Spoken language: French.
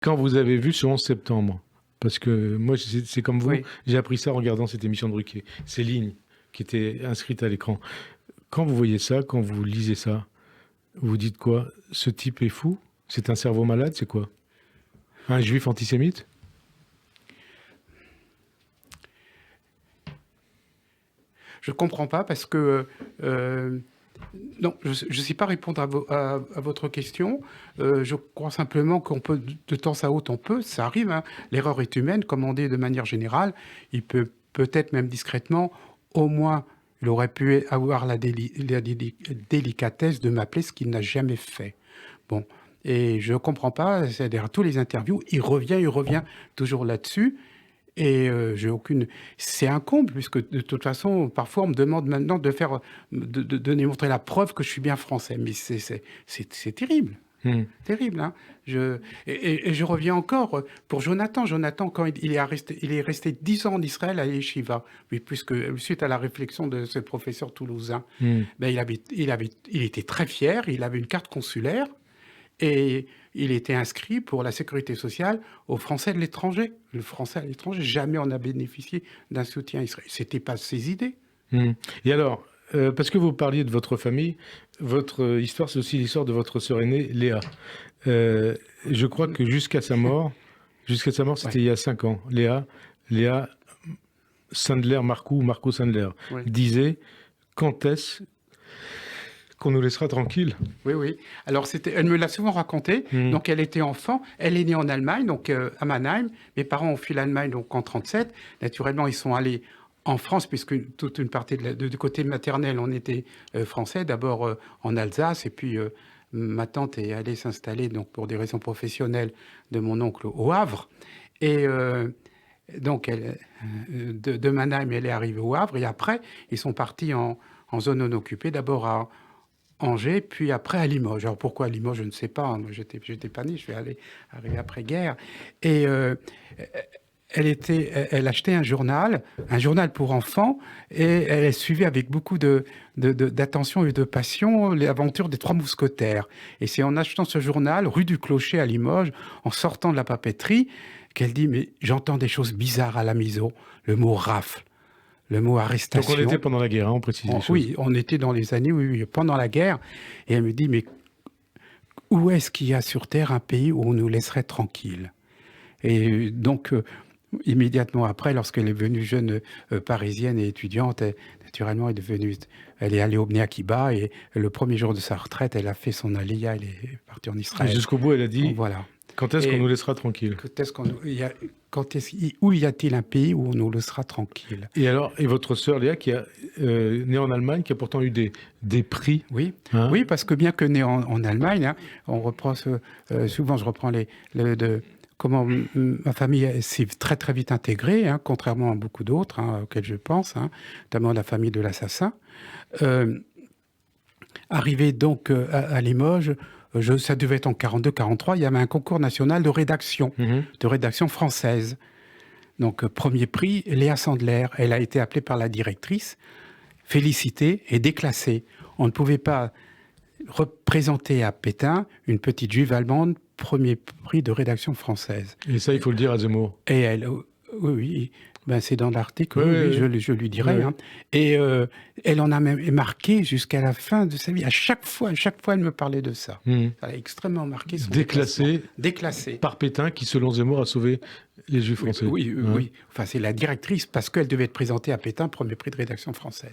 Quand vous avez vu ce 11 septembre, parce que moi, c'est comme vous, Oui. j'ai appris ça en regardant cette émission de Ruquier, ces lignes qui étaient inscrites à l'écran. Quand vous voyez ça, quand vous lisez ça, vous dites quoi? Ce type est fou? C'est un cerveau malade? C'est quoi? Un juif antisémite? Je ne comprends pas parce que... non, je ne sais pas répondre à votre question. Je crois simplement qu'on peut, de temps à autre, ça arrive, hein. L'erreur est humaine, comme on dit de manière générale. Il peut peut-être même discrètement, au moins, il aurait pu avoir la délicatesse de m'appeler, ce qu'il n'a jamais fait. Bon, et je ne comprends pas, c'est-à-dire tous les interviews, il revient toujours là-dessus. Et j'ai aucune. C'est un comble, puisque de toute façon, parfois, on me demande maintenant de démontrer la preuve que je suis bien français. Mais c'est terrible. Hmm. Terrible, hein. Et je reviens encore pour Jonathan. Jonathan, quand il est resté 10 ans en Israël à Yeshiva, oui, puisque suite à la réflexion de ce professeur toulousain, Hmm. ben, il était très fier, il avait une carte consulaire, et il était inscrit pour la sécurité sociale aux Français de l'étranger. Le Français à l'étranger, jamais on a bénéficié d'un soutien israélien. C'était pas ses idées. Hmm. Et alors, parce que vous parliez de votre famille, votre histoire, c'est aussi l'histoire de votre sœur aînée, Léa. Je crois que c'était Ouais, il y a 5 ans. Léa Sandler, Marco Sandler, ouais. disait quand est-ce qu'on nous laissera tranquille? Oui, oui. Alors, elle me l'a souvent raconté. Hmm. Donc, elle était enfant. Elle est née en Allemagne, donc à Mannheim. Mes parents ont fui l'Allemagne donc en 37. Naturellement, ils sont allés en France, puisque toute une partie du côté maternel, on était français. D'abord en Alsace, et puis ma tante est allée s'installer donc pour des raisons professionnelles de mon oncle au Havre. Et donc, de Mannheim, elle est arrivée au Havre. Et après, ils sont partis en zone non occupée, d'abord à Angers, puis après à Limoges. Alors pourquoi à Limoges, je ne sais pas, hein. Moi, j'étais pas né, je suis arrivé après-guerre. Et elle achetait un journal pour enfants, et elle suivait avec beaucoup d'attention et de passion les aventures des Trois Mousquetaires. Et c'est en achetant ce journal, rue du Clocher à Limoges, en sortant de la papeterie, qu'elle dit, mais j'entends des choses bizarres à la maison, le mot rafle, le mot Donc on était arrestation. pendant la guerre, hein, on précise les choses. Oui, on était dans les années, oui, oui, pendant la guerre. Et elle me dit, mais où est-ce qu'il y a sur Terre un pays où on nous laisserait tranquille? Et donc, immédiatement après, lorsqu'elle est venue jeune parisienne et étudiante, naturellement, elle est allée au Bnei Akiba, et le premier jour de sa retraite, elle a fait son aliyah, elle est partie en Et Israël. jusqu'au bout, elle a Donc dit voilà. quand est-ce qu'on Et nous laissera tranquille? où y a-t-il un pays où on nous laissera tranquille? Et alors, et votre sœur Léa, qui a née en Allemagne, qui a pourtant eu des prix, Oui, hein? oui, parce que bien que né en Allemagne, hein, on reprend souvent, je reprends comment ma famille s'est très très vite intégrée, hein, contrairement à beaucoup d'autres, hein, auxquels je pense, hein, notamment la famille de l'assassin. Arrivé donc à Limoges, ça devait être en 42-43, il y avait un concours national Mhm. de rédaction française. Donc premier prix, Léa Sandler. Elle a été appelée par la directrice, félicitée et déclassée. On ne pouvait pas représenter à Pétain une petite juive allemande, premier prix de rédaction française. Et ça, il faut le dire à Zemmour. Et elle, oui, oui, ben c'est dans l'article, Oui, oui, oui, oui, oui. je lui Oui, dirai, oui. hein. Et elle en a même marqué jusqu'à la fin de sa vie. À chaque fois, elle me parlait de ça. Mhm. Ça a extrêmement marqué son déclassement. Déclassé Déclassé. par Pétain, qui, selon Zemmour, a sauvé les Juifs Oui, français. oui, Hein? oui. Enfin, c'est la directrice, parce qu'elle devait être présentée à Pétain, premier prix de rédaction française.